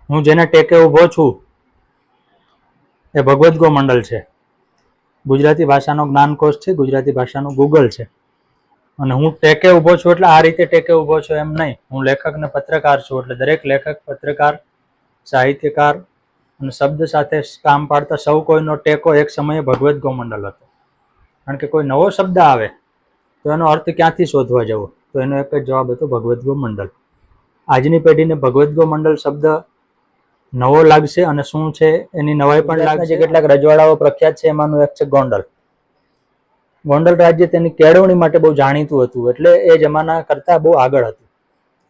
હું જેને ટેકે ઊભો છું એ ભગવદ્ ગોમંડલ છે. ગુજરાતી ભાષાનો જ્ઞાનકોશ છે, ગુજરાતી ભાષાનું ગૂગલ છે. અને હું ટેકે ઊભો છું એટલે આ રીતે ટેકે ઊભો છું એમ નહીં. હું લેખક ને પત્રકાર છું એટલે દરેક લેખક, પત્રકાર, સાહિત્યકાર અને શબ્દ સાથે કામ પાડતા સૌ કોઈનો ટેકો એક સમયે ભગવદ્ ગોમંડલ હતો. કારણ કે કોઈ નવો શબ્દ આવે તો એનો અર્થ ક્યાંથી શોધવા જવો, તો એનો એક જ જવાબ હતો ભગવદ્ ગોમંડલ. આજની પેઢીને ભગવદ્ ગોમંડલ શબ્દ નવો લાગશે અને શું છે એની નવાઈ પણ લાગશે. કેટલાક રજવાડાઓ પ્રખ્યાત છે, એમાંનું એક છે ગોંડલ. ગોંડલ રાજ્ય તેની કેળવણી માટે બહુ જાણીતું હતું, એટલે એ જમાના કરતાં બહુ આગળ હતું.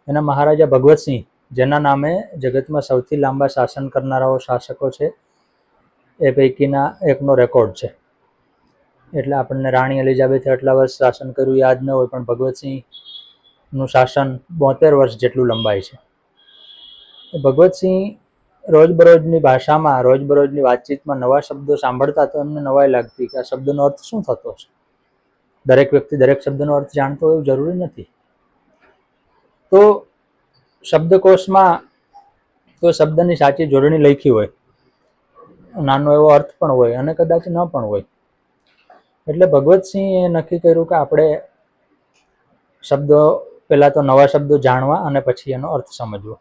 એના મહારાજા ભગવતસિંહ, જેના નામે જગતમાં સૌથી લાંબા શાસન કરનારાઓ શાસકો છે એ પૈકીના એકનો રેકોર્ડ છે. એટલે આપણને રાણી એલિઝાબેથે આટલા વર્ષ શાસન કર્યું યાદ ન હોય, પણ ભગવતસિંહનું શાસન 72 વર્ષ જેટલું લંબાય છે. ભગવતસિંહ રોજબરોજની ભાષામાં, રોજબરોજની વાતચીતમાં નવા શબ્દો સાંભળતા તો એમને નવાઈ લાગતી કે આ શબ્દનો અર્થ શું થતો હશે. દરેક વ્યક્તિ દરેક શબ્દનો અર્થ જાણતો હોય એવું જરૂરી નથી. તો શબ્દકોશમાં તો શબ્દની સાચી જોડણી લખી હોય, નાનો એવો અર્થ પણ હોય અને કદાચ ન પણ હોય. એટલે ભગવતસિંહે નક્કી કર્યું કે આપણે શબ્દો, પહેલા તો નવા શબ્દો જાણવા અને પછી એનો અર્થ સમજવો.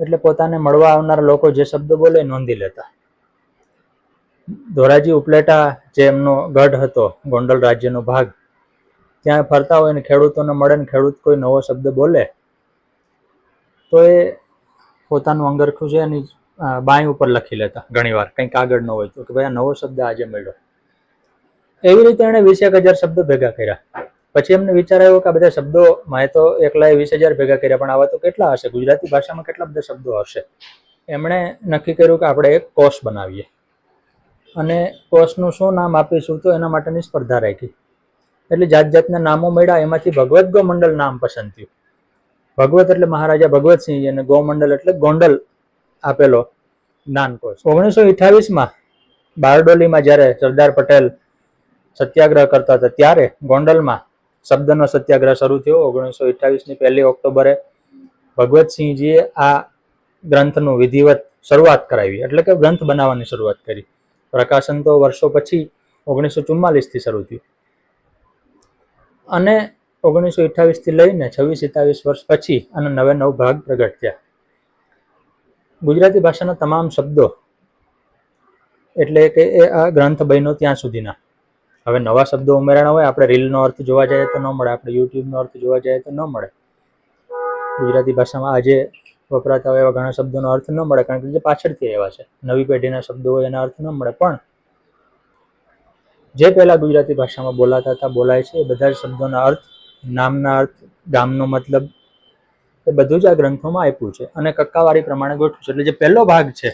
એટલે પોતાને મળવા આવનાર લોકો જે શબ્દો બોલે નોંધી લેતા. ધોરાજી ઉપલેટા જે એમનો ગઢ હતો, ગોંડલ રાજ્યનો ભાગ, ત્યાં ફરતા હોય ને ખેડૂતોને મળે ને ખેડૂત કોઈ નવો શબ્દ બોલે તો એ પોતાનું અંગરખું છે એની બાંય ઉપર લખી લેતા. ઘણીવાર કંઈ કાગળ ન હોય તો કે ભાઈ આ નવો શબ્દ આજે મળ્યો. એવી રીતે એણે 20,000 શબ્દો ભેગા કર્યા. પછી એમને વિચાર આવ્યો કે આ બધા શબ્દો મેં તો એકલાએ 20,000 ભેગા કર્યા, પણ આવા તો કેટલા હશે, ગુજરાતી ભાષામાં કેટલા બધા શબ્દો હશે. એમણે નક્કી કર્યું કે આપણે એક કોષ બનાવીએ અને કોષનું શું નામ આપીશું, તો એના માટેની સ્પર્ધા રાખી. એટલે જાત જાતના નામો મળ્યા, એમાંથી ભગવદ્ ગોમંડલ નામ પસંદ થયું. ભગવત એટલે મહારાજા ભગવતસિંહ અને ગોમંડલ એટલે ગોંડલ આપેલો જ્ઞાનકોશ. 1928માં બારડોલીમાં જ્યારે સરદાર પટેલ સત્યાગ્રહ કરતા હતા ત્યારે ગોંડલમાં શબ્દનો સત્યાગ્રહ શરૂ થયો. 1928ની 1 ઓક્ટોબરે ભગવતસિંહજીએ આ ગ્રંથનું વિધિવત શરૂઆત કરાવી, એટલે કે ગ્રંથ બનાવવાની શરૂઆત કરી. પ્રકાશન તો વર્ષો પછી 1944થી શરૂ થયું અને 1928થી લઈને 26-27 વર્ષ પછી આના 9 ભાગ પ્રગટ થયા. ગુજરાતી ભાષાના તમામ શબ્દો એટલે કે એ આ ગ્રંથ બન્યો ત્યાં સુધીના. હવે નવા શબ્દો ઉમેરાણા હોય, આપણે રીલનો અર્થ જોવા જઈએ તો ન મળે, આપણે યુટ્યુબનો અર્થ જોવા જઈએ તો ન મળે. ગુજરાતી ભાષામાં આજે વપરાતા હોય એવા ઘણા શબ્દોનો અર્થ ન મળે, કારણ કે જે પાછળથી આવ્યા છે. નવી પેઢીના શબ્દો હોય એના અર્થ ન મળે, પણ જે પહેલા ગુજરાતી ભાષામાં બોલાતા હતા, બોલાય છે, એ બધા જ શબ્દોના અર્થ, નામના અર્થ, ગામનો મતલબ, એ બધું જ આ ગ્રંથોમાં આપ્યું છે અને કક્કાવારી પ્રમાણે ગોઠવ્યું છે. એટલે જે પહેલો ભાગ છે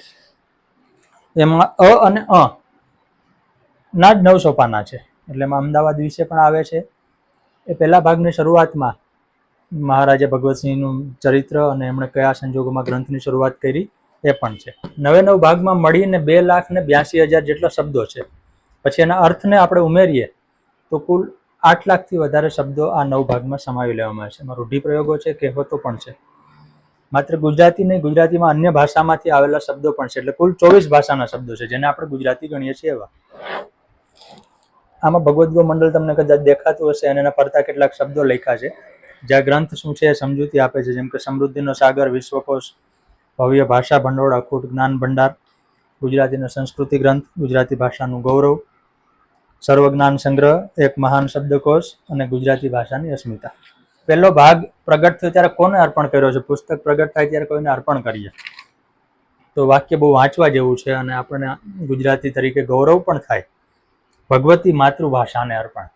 એમાં અ અને અ ના જ 900 પાના છે. એટલે એમાં અમદાવાદ વિશે પણ આવે છે. એ પહેલા ભાગની શરૂઆતમાં મહારાજા ભગવતસિંહનું ચરિત્ર અને એમણે કયા સંજોગોમાં ગ્રંથની શરૂઆત કરી એ પણ છે. 9 ભાગમાં મળીને 2,82,000 જેટલા શબ્દો છે. પછી એના અર્થને આપણે ઉમેરીએ તો કુલ 8 લાખથી વધારે શબ્દો આ 9 ભાગમાં સમાવી લેવામાં આવે છે. એમાં રૂઢિપ્રયોગો છે, કહેવતો પણ છે. માત્ર ગુજરાતી નહીં, ગુજરાતીમાં અન્ય ભાષામાંથી આવેલા શબ્દો પણ છે. એટલે કુલ 24 ભાષાના શબ્દો છે, જેને આપણે ગુજરાતી ગણીએ છીએ એવા. આમાં ભગવદ્ ગોમંડલ તમને કદાચ દેખાતું હશે અને એના પડતા કેટલાક શબ્દો લખ્યા છે. જ્યાં ગ્રંથ શું છે એ સમજૂતી આપે છે, જેમ કે સમૃદ્ધિનો સાગર, વિશ્વકોશ, ભવ્ય ભાષા ભંડોળ, અખૂટ જ્ઞાન ભંડાર, ગુજરાતીનો સંસ્કૃતિ ગ્રંથ, ગુજરાતી ભાષાનું ગૌરવ, સર્વજ્ઞાન સંગ્રહ, એક મહાન શબ્દકોશ અને ગુજરાતી ભાષાની અસ્મિતા. પહેલો ભાગ પ્રગટ થયો ત્યારે કોને અર્પણ કર્યો છે? પુસ્તક પ્રગટ થાય ત્યારે કોઈને અર્પણ કરીએ તો વાક્ય બહુ વાંચવા જેવું છે અને આપણને ગુજરાતી તરીકે ગૌરવ પણ થાય. ભગવતી માતૃભાષાને અર્પણ.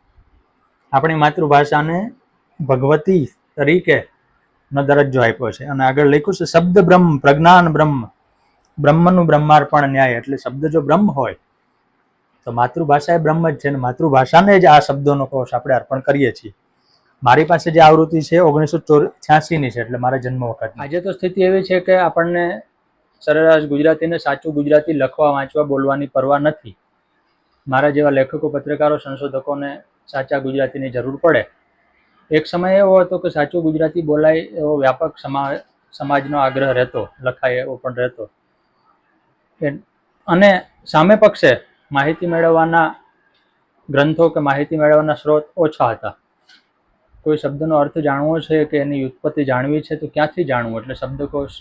આપણી માતૃભાષાને ભગવતી તરીકે નો દરજ્જો આપ્યો છે અને આગળ લખ્યું છે શબ્દ બ્રહ્મ, પ્રજ્ઞાન બ્રહ્મ, બ્રહ્મનું બ્રહ્માર્પણ ન્યાય. એટલે શબ્દ જો બ્રહ્મ હોય તો માતૃભાષા એ બ્રહ્મ જ છે ને માતૃભાષાને જ આ શબ્દોનો કોષ આપણે અર્પણ કરીએ છીએ. મારી પાસે જે આવૃત્તિ છે 1986ની છે, એટલે મારા જન્મ વખત. આજે તો સ્થિતિ એવી છે કે આપણને સરેરાશ ગુજરાતીને સાચું ગુજરાતી લખવા, વાંચવા, બોલવાની પરવા નથી. મારા જેવા લેખકો, પત્રકારો, સંશોધકોને સાચા ગુજરાતીની જરૂર પડે. એક સમય એવો હતો કે સાચું ગુજરાતી બોલાય એવો વ્યાપક સમાજનો આગ્રહ રહેતો, લખાય એવો પણ રહેતો. અને સામે પક્ષે માહિતી મેળવવાના ગ્રંથો કે માહિતી મેળવવાના સ્ત્રોત ઓછા હતા. કોઈ શબ્દનો અર્થ જાણવો છે કે એની ઉત્પત્તિ જાણવી છે તો ક્યાંથી જાણવું? એટલે શબ્દકોશ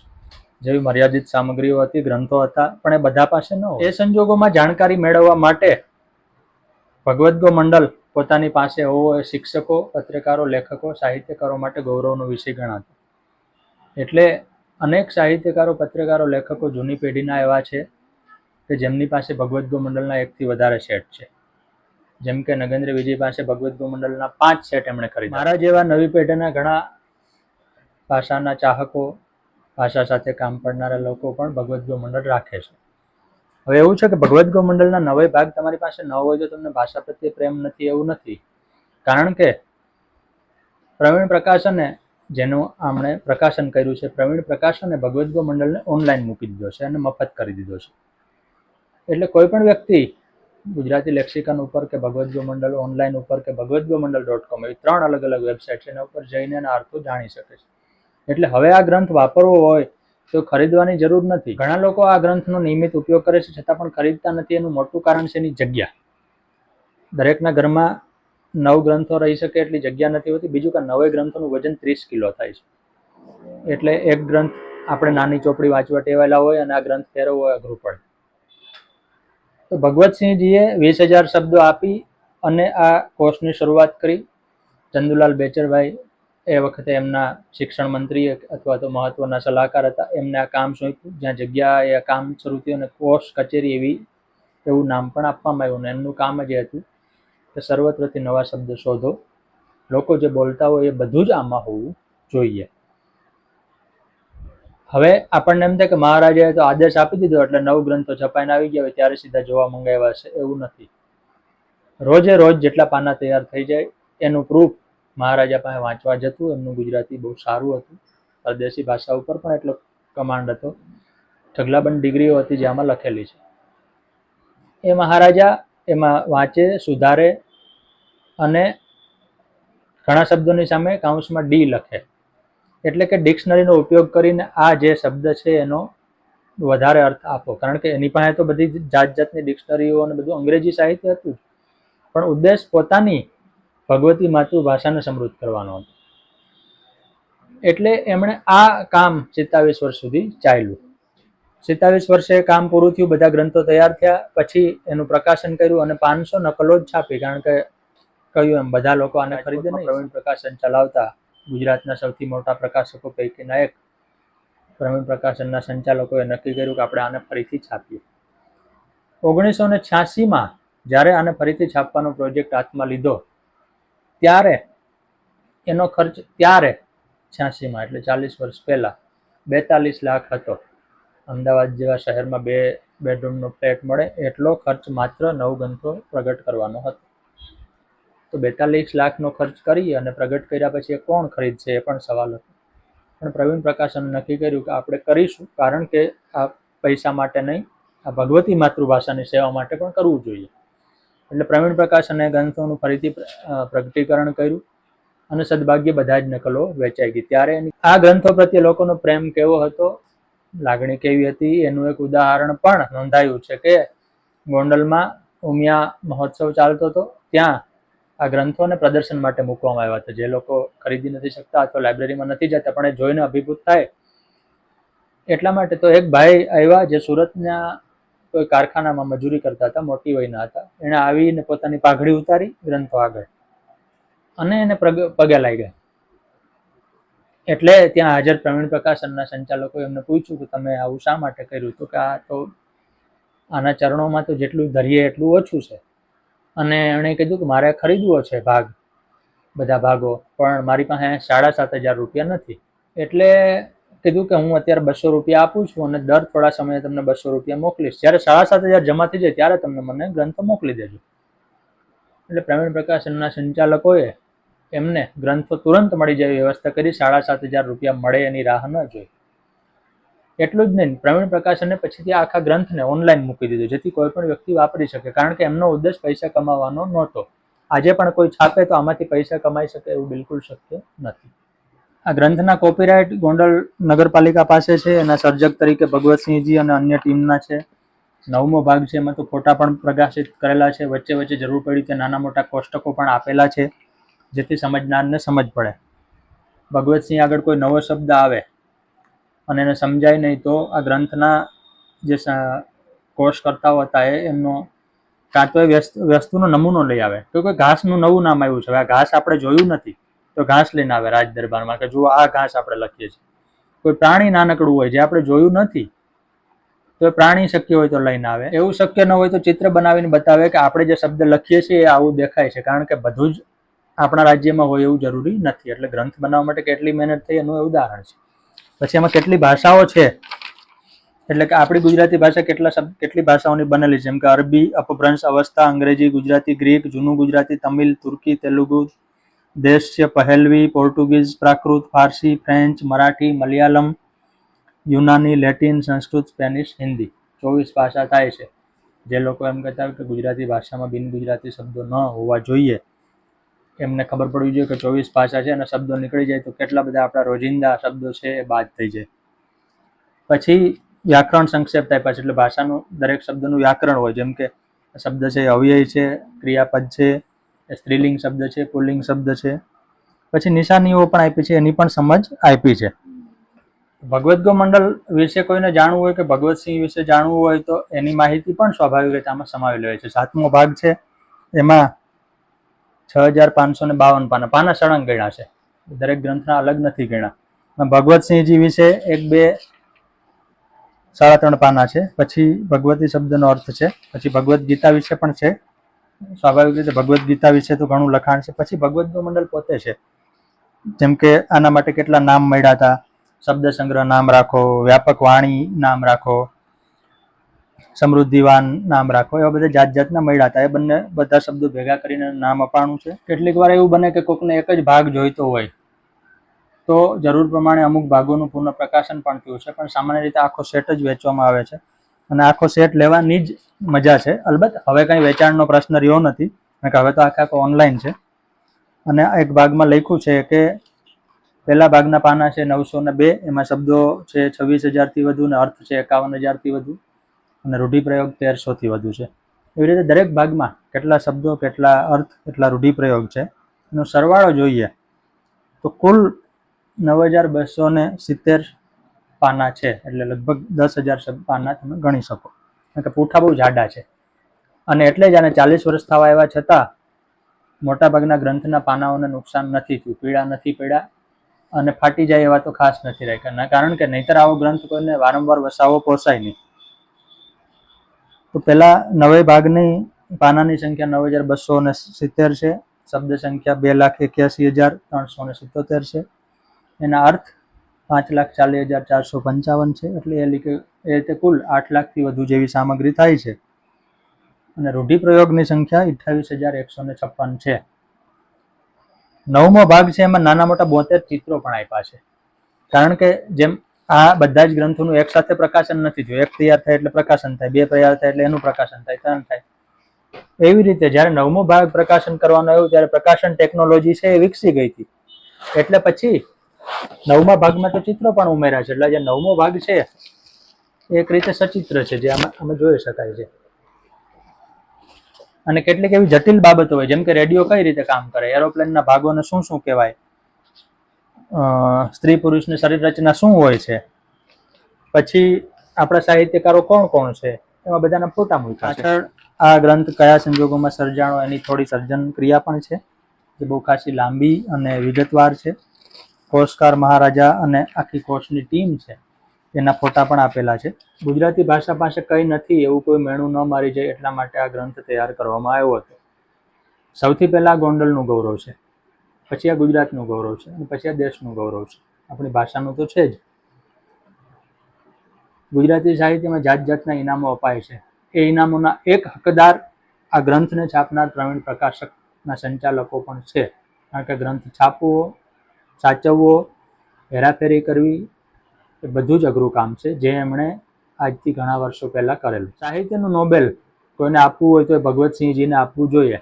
જેવી મર્યાદિત સામગ્રીઓ હતી, ગ્રંથો હતા, પણ એ બધા પાસે ન હોય. એ સંજોગોમાં જાણકારી મેળવવા માટે ભગવદ્ગો મંડળ પોતાની પાસે હોવો એ શિક્ષકો, પત્રકારો, લેખકો, સાહિત્યકારો માટે ગૌરવનો વિષય ગણાતો. એટલે અનેક સાહિત્યકારો, પત્રકારો, લેખકો જૂની પેઢીના એવા છે કે જેમની પાસે ભગવદ્ગો મંડળના 1 થી વધારે સેટ છે. જેમ કે નગેન્દ્ર વિજય પાસે ભગવદ્ગો મંડળના 5 સેટ એમણે ખરીદ્યા. મારા જેવા નવી પેઢીના ઘણા ભાષાના ચાહકો, ભાષા સાથે કામ કરનારા લોકો પણ ભગવદ્ગો મંડળ રાખે છે. હવે એવું છે કે ભગવદ્ગો મંડળના 9 ભાગ તમારી પાસે ન હોય તો તમને ભાષા પ્રત્યે પ્રેમ નથી એવું નથી. કારણ કે પ્રવીણ પ્રકાશને, જેનું આમણે પ્રકાશન કર્યું છે, પ્રવીણ પ્રકાશને ભગવદ્ગો મંડળને ઓનલાઈન મૂકી દીધો છે અને મફત કરી દીધો છે. એટલે કોઈ પણ વ્યક્તિ ગુજરાતી લેક્સિકન ઉપર કે ભગવદ્ગો મંડળ ઓનલાઈન ઉપર કે ભગવદ્ગોમંડળ.com એવી 3 અલગ અલગ વેબસાઇટ છે, એના ઉપર જઈને એના અર્થો જાણી શકે છે. એટલે હવે આ ગ્રંથ વાપરવો હોય તો ખરીદવાની જરૂર નથી. ઘણા લોકો આ ગ્રંથનો નિયમિત ઉપયોગ કરે છે છતાં પણ ખરીદતા નથી. એનું મોટું કારણ છે એની જગ્યા. દરેકના ઘરમાં 9 ગ્રંથો રહી શકે એટલી જગ્યા નથી હોતી. બીજું કે 9 ગ્રંથોનું વજન 30 કિલો થાય છે. એટલે એક ગ્રંથ આપણે નાની ચોપડી વાંચવા ટેવાયેલા હોય અને આ ગ્રંથ ફેરવવો હોય અઘરું પડે. તો ભગવતસિંહજીએ 20,000 શબ્દો આપી અને આ કોર્સની શરૂઆત કરી. ચંદુલાલ બેચરભાઈ એ વખતે એમના શિક્ષણ મંત્રી અથવા તો મહત્વના સલાહકાર હતા. એમને આ કામ સોંપ્યું. જ્યાં જગ્યાએ આ કામ શરૂ થયું અને કોર્સ કચેરી એવું નામ પણ આપવામાં આવ્યું. અને એમનું કામ જ હતું કે સર્વત્રથી નવા શબ્દ શોધો. લોકો જે બોલતા હોય એ બધું જ આમાં હોવું જોઈએ. હવે આપણને એમ થાય કે મહારાજાએ તો આદેશ આપી દીધો એટલે 9 ગ્રંથો છપાઈને આવી ગયા હોય ત્યારે સીધા જોવા મંગાવ્યા છે, એવું નથી. રોજે રોજ જેટલા પાના તૈયાર થઈ જાય એનું પ્રૂફ મહારાજા પાસે વાંચવા જતું. એમનું ગુજરાતી બહુ સારું હતું. પરદેશી ભાષા ઉપર પણ એટલો કમાન્ડ હતો. ઢગલાબંધ ડિગ્રીઓ હતી જે આમાં લખેલી છે. એ મહારાજા એમાં વાંચે, સુધારે અને ઘણા શબ્દોની સામે કાઉન્સમાં ડી લખે. એટલે કે ડિક્શનરીનો ઉપયોગ કરીને આ જે શબ્દ છે એનો વધારે અર્થ આપો. કારણ કે એની પાસે તો બધી જાત જાતની ડિક્શનરીઓ અને બધું અંગ્રેજી સાહિત્ય હતું, પણ ઉદ્દેશ પોતાની ભગવતી માતૃભાષાને સમૃદ્ધ કરવાનો હતો. એટલે એમણે આ કામ 27 વર્ષ સુધી ચાલ્યું. 27 વર્ષે કામ પૂરું થયું, બધા ગ્રંથો તૈયાર થયા. પછી એનું પ્રકાશન કર્યું અને 500 નકલો જ છાપી. કારણ કે કહ્યું એમ બધા લોકો આને ખરીદે નહીં. પ્રવીણ પ્રકાશન ચલાવતા ગુજરાતના સૌથી મોટા પ્રકાશકો પૈકીના એક પ્રવીણ પ્રકાશનના સંચાલકોએ નક્કી કર્યું કે આપણે આને ફરીથી છાપીએ. 1986માં જ્યારે આને ફરીથી છાપવાનો પ્રોજેક્ટ હાથમાં લીધો ત્યારે એનો ખર્ચ 86માં એટલે 40 વર્ષ પહેલા 42 લાખ હતો. અમદાવાદ જેવા શહેરમાં 2 બેડરૂમનો ફ્લેટ મળે એટલો ખર્ચ માત્ર 9 ગ્રંથો પ્રગટ કરવાનો હતો. તો 42 લાખનો ખર્ચ કરી અને પ્રગટ કર્યા પછી કોણ ખરીદશે એ પણ સવાલ હતો. પણ પ્રવીણ પ્રકાશન નક્કી કર્યું કે આપણે કરીશું, કારણ કે આ પૈસા માટે નહીં, આ ભગવતી માતૃભાષાની સેવા માટે પણ કરવું જોઈએ. એટલે પ્રવીણ પ્રકાશને ગ્રંથોનું ફરીથી પ્રગટીકરણ કર્યું અને સદભાગ્ય બધા જ નકલો વેચાઈ ગઈ. ત્યારે આ ગ્રંથો પ્રત્યે લોકોનો પ્રેમ કેવો હતો, લાગણી કેવી હતી એનું એક ઉદાહરણ પણ નોંધાયું છે કે ગોંડલમાં ઉમિયા મહોત્સવ ચાલતો હતો. ત્યાં આ ગ્રંથોને પ્રદર્શન માટે મૂકવામાં આવ્યા હતા. જે લોકો ખરીદી નથી શકતા અથવા લાઇબ્રેરીમાં નથી જતા પણ એ જોઈને અભિભૂત થાય એટલા માટે. તો એક ભાઈ આવ્યા જે સુરતના કોઈ કારખાનામાં મજૂરી કરતા હતા, મોટી વયના હતા. એણે આવીને પોતાની પાઘડી ઉતારી ગ્રંથો આગળ અને એને પગે લાગ્યા. એટલે ત્યાં હાજર પ્રવીણ પ્રકાશનના સંચાલકોએ એમને પૂછ્યું કે તમે આવું શા માટે કર્યું? તો કે આ તો આના ચરણોમાં તો જેટલું ધરીએ એટલું ઓછું છે. અને એણે કીધું કે મારે ખરીદવો છે બધા ભાગો, પણ મારી પાસે 7,500 રૂપિયા નથી. એટલે કીધું કે હું અત્યારે 200 રૂપિયા આપું છું અને દર થોડા સમયે તમને 200 રૂપિયા મોકલીશ. જ્યારે 7,500 જમા થઈ જાય ત્યારે તમને મને ગ્રંથો મોકલી દેજો. એટલે પ્રવીણ પ્રકાશનના સંચાલકોએ એમને ગ્રંથો તુરંત મળી જાય વ્યવસ્થા કરી. 7,500 રૂપિયા મળે એની રાહ ન જોઈ. એટલું જ નહીં, પ્રવીણ પ્રકાશને પછીથી આખા ગ્રંથને ઓનલાઈન મૂકી દીધું જેથી કોઈ પણ વ્યક્તિ વાપરી શકે. કારણ કે એમનો ઉદ્દેશ પૈસા કમાવાનો નહોતો. આજે પણ કોઈ છાપે તો આમાંથી પૈસા કમાઈ શકે એવું બિલકુલ શક્ય નથી. આ ગ્રંથના કોપીરાઇટ ગોંડલ નગરપાલિકા પાસે છે. એના સર્જક તરીકે ભગવતસિંહજી અને અન્ય ટીમના છે. 9મો ભાગ છે, એમાં તો ફોટા પણ પ્રકાશિત કરેલા છે. વચ્ચે વચ્ચે જરૂર પડી તે નાના મોટા કોષ્ટકો પણ આપેલા છે, જેથી સમજનારને સમજ પડે. ભગવતસિંહ આગળ કોઈ નવો શબ્દ આવે અને એને સમજાય નહીં તો આ ગ્રંથના જે કોષકર્તાઓ હતા એમનો કાં તો એ વસ્તુનો નમૂનો લઈ આવે. તો કોઈ ઘાસનું નવું નામ આવ્યું છે, આ ઘાસ આપણે જોયું નથી, તો ઘાસ લઈને આવે રાજ દરબારમાં કે જુઓ આ ઘાસ આપણે લખીએ છીએ. કોઈ પ્રાણી નાનકડું હોય જે આપણે જોયું નથી, તો એ પ્રાણી શક્ય હોય તો લઈને આવે. એવું શક્ય ન હોય તો ચિત્ર બનાવીને બતાવે કે આપણે જે શબ્દ લખીએ છીએ એ આવું દેખાય છે, કારણ કે બધું જ આપણા રાજ્યમાં હોય એવું જરૂરી નથી. એટલે ગ્રંથ બનાવવા માટે કેટલી મહેનત થઈ એનું ઉદાહરણ છે. પછી એમાં કેટલી ભાષાઓ છે, એટલે કે આપણી ગુજરાતી ભાષા કેટલી ભાષાઓની બનેલી છે, જેમ કે અરબી, અપભ્રંશ, અવસ્થા, અંગ્રેજી, ગુજરાતી, ગ્રીક, જૂનું ગુજરાતી, તમિલ, તુર્કી, તેલુગુ, દેશ્ય, પહેલવી, પોર્ટુગીઝ, પ્રાકૃત, ફારસી, ફ્રેન્ચ, મરાઠી, મલયાલમ, યુનાની, લેટિન, સંસ્કૃત, સ્પેનિશ, હિન્દી. 24 ભાષા થાય છે. જે લોકો એમ કહેતા હોય કે ગુજરાતી ભાષામાં બિન ગુજરાતી શબ્દો ન હોવા જોઈએ, એમને ખબર પડવી જોઈએ કે 24 ભાષા છે અને શબ્દો નીકળી જાય તો કેટલા બધા આપણા રોજિંદા શબ્દો છે એ બાદ થઈ જાય. પછી વ્યાકરણ સંક્ષેપ આપ્યા છે, એટલે ભાષાનું દરેક શબ્દનું વ્યાકરણ હોય. જેમ કે શબ્દ છે અવ્યય છે, ક્રિયાપદ છે, સ્ત્રીલિંગ શબ્દ છે, પુલ્લિંગ શબ્દ છે. પછી નિશાનીઓ પણ આપી છે, એની પણ સમજ આપી છે. ભગવદ્ ગોમંડલ વિશે કોઈને જાણવું હોય કે ભગવતસિંહ વિશે જાણવું હોય તો એની માહિતી પણ સ્વાભાવિક રીતે આમાં સમાવેલી હોય છે. 7મો ભાગ છે, એમાં 6552 પાના સળંગ ગણ્યા છે, દરેક ગ્રંથના અલગ નથી ગણ્યા. ભગવતસિંહજી વિશે 1, 2, 3.5 પાના છે. પછી ભગવતી શબ્દનો અર્થ છે. પછી ભગવદ્ ગીતા વિશે પણ છે. સ્વાભાવિક રીતે ભગવદ્ ગીતા વિશે તો ઘણું લખાણ છે. પછી ભગવદ્ ગોમંડલ પોતે છે, જેમ કે આના માટે કેટલા નામ મળ્યા હતા, શબ્દ સંગ્રહ નામ રાખો, વ્યાપક વાણી નામ રાખો, સમૃદ્ધિવાન નામ રાખો, એવા બધા જાત જાતના મળ્યા હતા. એ બધા શબ્દો ભેગા કરીને નામ અપાણું છે. કેટલીક વાર એવું બને કે કોકને એક જ ભાગ જોઈતો હોય તો જરૂર પ્રમાણે અમુક ભાગોનું પુનઃ પ્રકાશન પણ થયું છે, પણ સામાન્ય રીતે આખો સેટ જ વેચવામાં આવે છે અને આખો સેટ લેવાની જ મજા છે. અલબત્ત હવે કંઈ વેચાણનો પ્રશ્ન રહ્યો નથી, કારણ કે હવે તો આખો ઓનલાઈન છે. અને એક ભાગમાં લખ્યું છે કે પહેલા ભાગના પાના છે 902, એમાં શબ્દો છે 26,000થી વધુ અને અર્થ છે 51,000થી વધુ અને રૂઢિપ્રયોગ 1,300થી વધુ છે. એવી રીતે દરેક ભાગમાં કેટલા શબ્દો, કેટલા અર્થ, કેટલા રૂઢિપ્રયોગ છે એનો સરવાળો જોઈએ તો કુલ 9,270 પાના છે, એટલે લગભગ 10,000 પાના તમે ગણી શકો, કારણ કે પૂઠા બહુ જાડા છે. અને એટલે જ આને 40 વર્ષ થવા આવ્યા છતાં મોટાભાગના ગ્રંથના પાનાઓને નુકસાન નથી થયું, પીળા નથી પડ્યા અને ફાટી જાય એવા તો ખાસ નથી રાખ્યા, કારણ કે નહીતર આવો ગ્રંથ કોઈને વારંવાર વસાવો પોસાય નહીં. તો પહેલા 9 ભાગની પાનાની સંખ્યા 9,270 છે, શબ્દ સંખ્યા 2,81,377 છે, એના અર્થ 5,40,455 છે. એટલે એ રીતે કુલ 8 લાખથી વધુ જેવી સામગ્રી થાય છે. અને રૂઢિપ્રયોગની સંખ્યા 28,156 છે. 9મો ભાગ છે, એમાં નાના મોટા 72 ચિત્રો પણ આપ્યા છે, કારણ કે જેમ આ બધા જ ગ્રંથોનું એક સાથે પ્રકાશન નથી થયું, એક તૈયાર થાય એટલે પ્રકાશન થાય, 2 તૈયાર થાય એટલે એનું પ્રકાશન થાય, 3 થાય. એવી રીતે જ્યારે 9મો ભાગ પ્રકાશન કરવાનો આવ્યો ત્યારે પ્રકાશન ટેકનોલોજી છે એ વિકસી ગઈ હતી, એટલે પછી 9મા ભાગમાં તો ચિત્રો પણ ઉમેર્યા છે. એટલે જે 9મો ભાગ છે એક રીતે સચિત્ર છે, જે આમાં જોઈ શકાય છે. અને કેટલીક એવી જટિલ બાબતો હોય, જેમ કે રેડિયો કઈ રીતે કામ કરે, એરોપ્લેનના ભાગોને શું શું કહેવાય, સ્ત્રી પુરુષની શરીર રચના શું હોય છે, પછી આપણા સાહિત્યકારો કોણ કોણ છે, એમાં બધાના ફોટા મૂક્યા છે. પાછળ આ ગ્રંથ કયા સંજોગોમાં સર્જાણો એની થોડી સર્જન ક્રિયા પણ છે, જે બહુ ખાસી લાંબી અને વિગતવાર છે. કોષકાર મહારાજા અને આખી કોષની ટીમ છે એના ફોટા પણ આપેલા છે. ગુજરાતી ભાષા પાસે કંઈ નથી એવું કોઈ મેણું ન મારી જાય એટલા માટે આ ગ્રંથ તૈયાર કરવામાં આવ્યો હતો. સૌથી પહેલાં ગોંડલનું ગૌરવ છે, પછી આ ગુજરાતનું ગૌરવ છે અને પછી આ દેશનું ગૌરવ છે. આપણી ભાષાનું તો છે જ. ગુજરાતી સાહિત્યમાં જાત જાતના ઇનામો અપાય છે. એ ઇનામોના એક હકદાર આ ગ્રંથને છાપનાર પ્રવીણ પ્રકાશકના સંચાલકો પણ છે, કારણ કે ગ્રંથ છાપવો, સાચવવો, હેરાફેરી કરવી એ બધું જ અઘરું કામ છે, જે એમણે આજથી ઘણા વર્ષો પહેલાં કરેલું. સાહિત્યનું નોબેલ કોઈને આપવું હોય તો એ ભગવતસિંહજીને આપવું જોઈએ.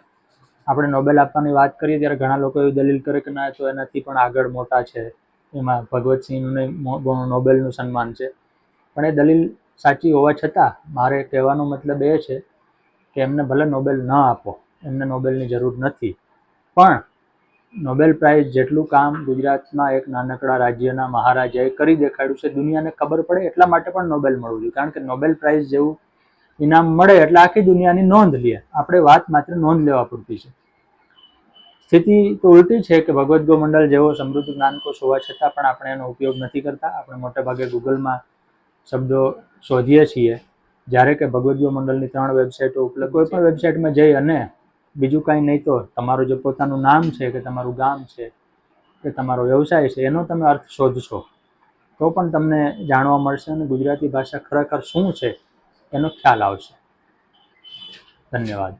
આપણે નોબેલ આપવાની વાત કરીએ ત્યારે ઘણા લોકો એવી દલીલ કરે કે ના તો એનાથી પણ આગળ મોટા છે, એમાં ભગવતસિંહને નોબેલનું સન્માન છે. પણ એ દલીલ સાચી હોવા છતાં મારે કહેવાનો મતલબ એ છે કે એમને ભલે નોબેલ ન આપો, એમને નોબેલની જરૂર નથી, પણ નોબેલ પ્રાઇઝ જેટલું કામ ગુજરાતમાં એક નાનકડા રાજ્યના મહારાજાએ કરી દેખાડ્યું છે, દુનિયાને ખબર પડે એટલા માટે પણ નોબેલ મળવું જોઈએ. કારણ કે નોબેલ પ્રાઇઝ જેવું ઇનામ મળે એટલે આખી દુનિયાની નોંધ લે. આપણે વાત માત્ર નોંધ લેવા પૂરતી છે. સ્થિતિ તો ઉલટી છે કે ભગવદ્ ગોમંડલ જેવો સમૃદ્ધ જ્ઞાનકોશ હોવા છતાં પણ આપણે એનો ઉપયોગ નથી કરતા. આપણે મોટે ભાગે ગૂગલમાં શબ્દો શોધીએ છીએ, જ્યારે કે ભગવદ્ ગોમંડલની 3 વેબસાઇટો ઉપલબ્ધ. કોઈ પણ વેબસાઇટમાં જઈ અને બીજું કાંઈ નહીં તો તમારું જે પોતાનું નામ છે કે તમારું ગામ છે કે તમારો વ્યવસાય છે એનો તમે અર્થ શોધશો તો પણ તમને જાણવા મળશે અને ગુજરાતી ભાષા ખરેખર શું છે એનો ખ્યાલ આવશે. ધન્યવાદ.